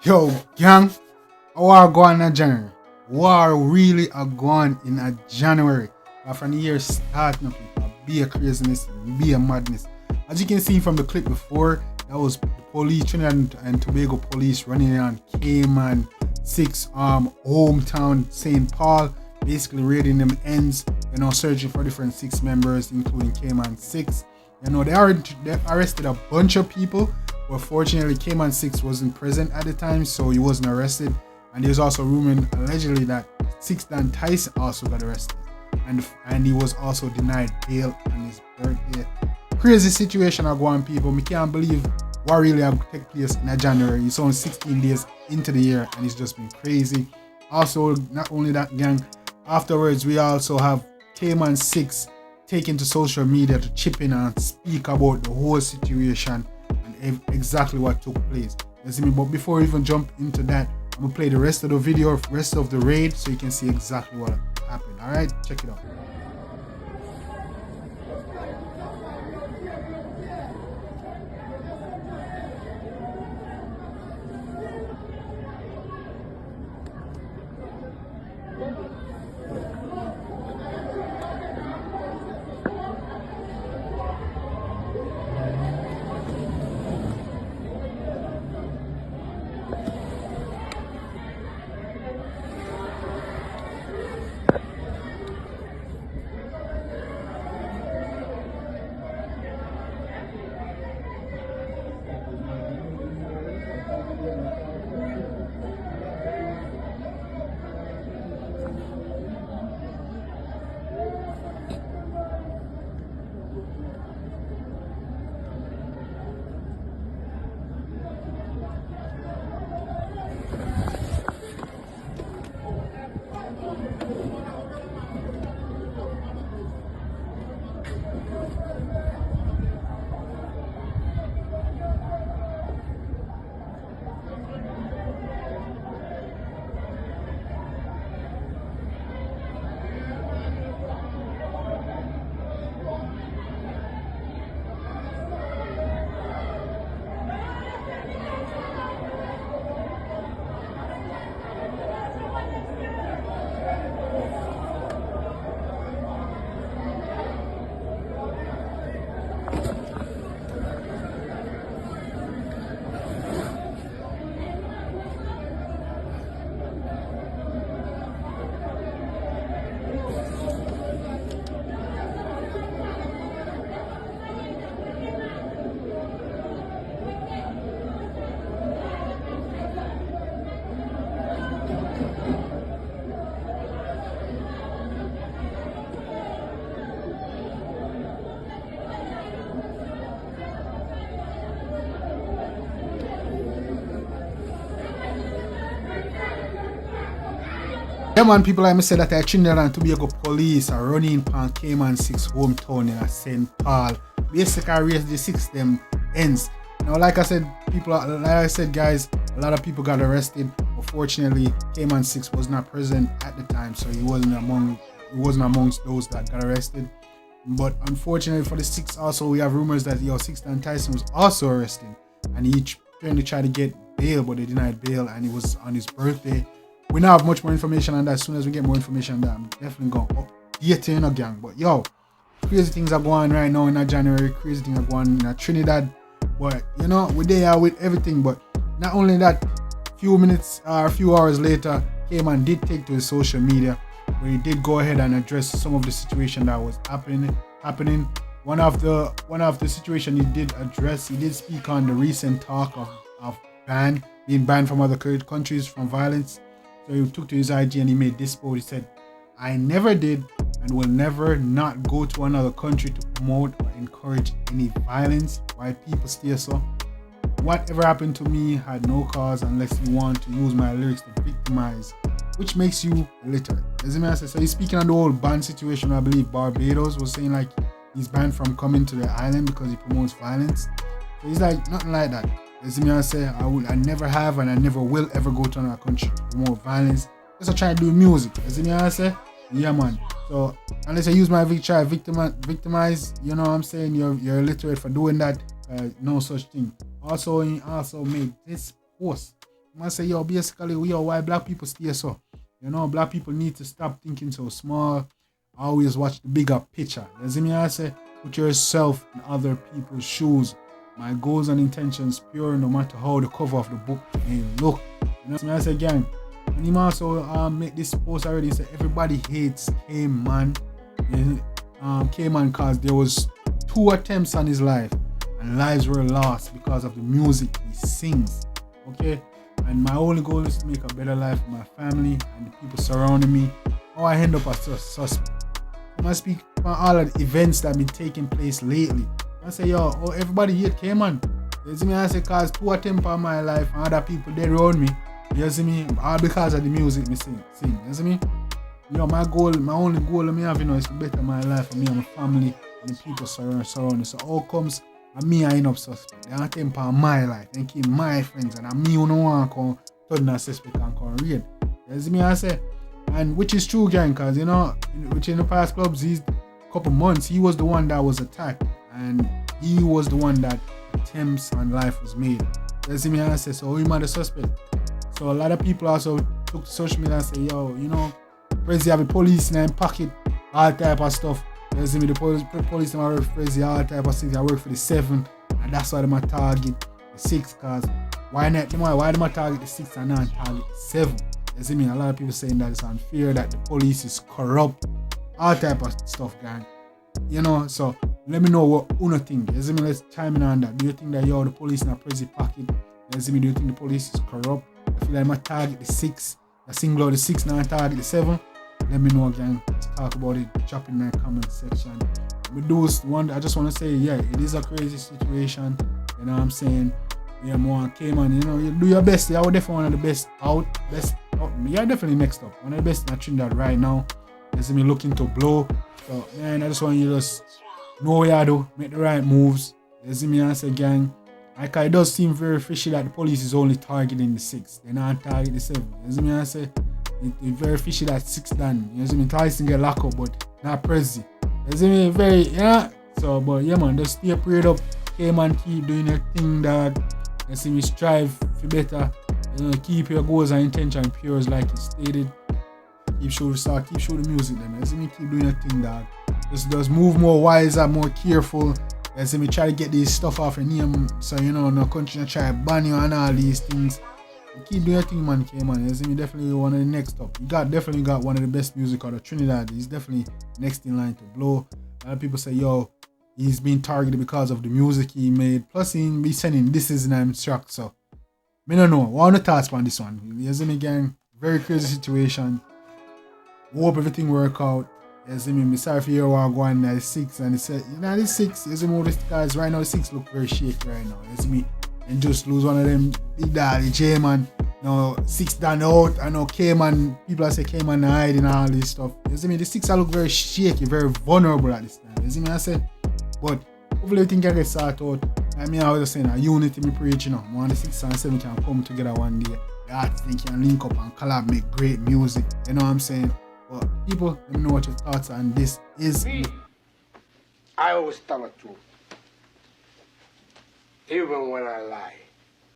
Yo, gang, war going in January. War really a going in a January. From the year starting, people, be a craziness, be a madness. As you can see from the clip before, that was the police, Trinidad and Tobago police running on Kman 6Ixx hometown St. Paul, basically raiding them ends, searching for different 6 members, including Kman 6Ixx. They arrested a bunch of people. But fortunately, Kman 6Ixx wasn't present at the time, so he wasn't arrested. And there's also rumored allegedly that 6 Dan Tyson also got arrested, and he was also denied bail on his birthday. Crazy situation are going, people. We can't believe what really take place in January. It's only 16 days into the year, and it's just been crazy. Also, not only that, gang. Afterwards, we also have Kman 6Ixx taken to social media to chip in and speak about the whole situation and exactly what took place. You see me? But before we even jump into that, I'm gonna play the rest of the video, rest of the raid, so you can see exactly what happened. All right, check it out. Yeah, man, people, like me said that Trinidad and Tobago police are running on Kman 6Ixx hometown in St. Paul. Basically, raise the 6 them ends. Now, like I said, guys, a lot of people got arrested. Unfortunately, Kman 6Ixx was not present at the time, so he wasn't amongst those that got arrested. But unfortunately for the 6, also we have rumors that 6 Dan Tyson was also arrested, and he tried to get bail, but they denied bail, and it was on his birthday. We don't have much more information on that. As soon as we get more information on that, I'm definitely going to update you, gang. But yo, crazy things are going right now in January. Crazy things are going in Trinidad. But we're there with everything. But not only that, a few hours later, Kman did take to his social media, where he did go ahead and address some of the situation that was happening. One of the situation he did address, he did speak on the recent talk of being banned from other countries from violence. So he took to his IG and he made this post. He said, "I never did and will never not go to another country to promote or encourage any violence. Why people stay so? Whatever happened to me had no cause unless you want to use my lyrics to victimize, which makes you illiterate." So he's speaking on the whole ban situation. I believe Barbados was saying like he's banned from coming to the island because he promotes violence. So he's like, nothing like that. You see me, I say, I never have and I never will ever go to another country to promote violence. Just to try to do music. You see me, I say, yeah, man. So unless I use my victimize, you know what I'm saying, you're illiterate for doing that. No such thing. Also, he also made this post. I must say, yo, basically, why black people stay so. You know, black people need to stop thinking so small. Always watch the bigger picture. You see me, I say, put yourself in other people's shoes. My goals and intentions pure, no matter how the cover of the book may look. You know what I say, gang? And he also make this post already. He said everybody hates Kman. Kman cause there was 2 attempts on his life and lives were lost because of the music he sings. Okay? And my only goal is to make a better life for my family and the people surrounding me. How I end up as a suspect. I must speak about all of the events that have been taking place lately. I say, yo, everybody hate Kman. You see me, I say, cause 2 attempts on my life and other people dead around me. You see me? All because of the music me sing. You see me? You know, my only goal I have, you know, is to better my life for me and my family and the people surrounding. So all comes and me I end up suspect. They attempt on my life. They keep my friends and me who don't want to come turn a suspect and come raid. You see me, I say? And which is true, gang, cause you know, which in the past clubs, these couple months, he was the one that was attacked. And he was the one that attempts on life was made. You see me, I say, so him are the suspect. So a lot of people also took to social media and say, yo, you know, Prezi have a police in their pocket, all type of stuff. You see me, the police in my work for Prezi, all type of things. I work for the 7, and that's why they target the 6, cause why they target the 6 and not target the 7? You see me, a lot of people saying that it's unfair, that the police is corrupt, all type of stuff, gang. You know, so let me know what Uno think. You see me, let's chime in on that. Do you think that, yo, the police in a Prezi pocket? You see me, do you think the police is corrupt? I feel like my target the 6, I single out the 6, now I target the 7. Let me know, again. Let's talk about it. Drop in the comment section. With those one, I just want to say, yeah, it is a crazy situation. You know what I'm saying? Yeah, more Kman, you know, you do your best. You're definitely one of the best out. You're definitely next up. One of the best in Trinidad right now. You see me looking to blow. So, man, I just want you to just know what you do. Make the right moves. You see me, I say, gang. Like, it does seem very fishy that the police is only targeting the 6. They're not targeting the 7. You see me, I say? It's very fishy that 6 done. You see me, Tyson get locked up, but not Prezi. You see me, very, yeah. So, but yeah, man, just stay prayed up. Kman, keep doing your thing, dog. You see me, strive for better. You know, keep your goals and intention pure, like you stated. Keep show the music, then. You see me, keep doing your thing, dog. Just move more wiser, more careful. You see me, try to get this stuff off your name, so you know, no country try to ban you and all these things. Keep doing your thing, man, Kman. You see me, definitely one of the next up. You definitely got one of the best music out of Trinidad. He's definitely next in line to blow. A lot of people say, yo, he's been targeted because of the music he made. Plus, he be sending this is I'm shocked. So, I don't know. What are the thoughts on this one? You see me, gang? Very crazy situation. Hope everything work out. You see me, I'm sorry for you all going at 6 and he said, you know, this 6, you see me, this guys right now, the 6 look very shaky right now. You see me, and just lose one of them big daddy J-man. No, 6 done out. I know Kman, people say Kman hiding all this stuff. You see me, the 6 I look very shaky, very vulnerable at this time. You see me, I say, but hopefully everything can get sorted out. I mean, I was just saying, a unity me preach, you know. One of the 6 and 7 can come together one day. The artists can link up and collab, make great music. You know what I'm saying? But people, let me know what your thoughts on this is. Me, I always tell the truth. Even when I lie.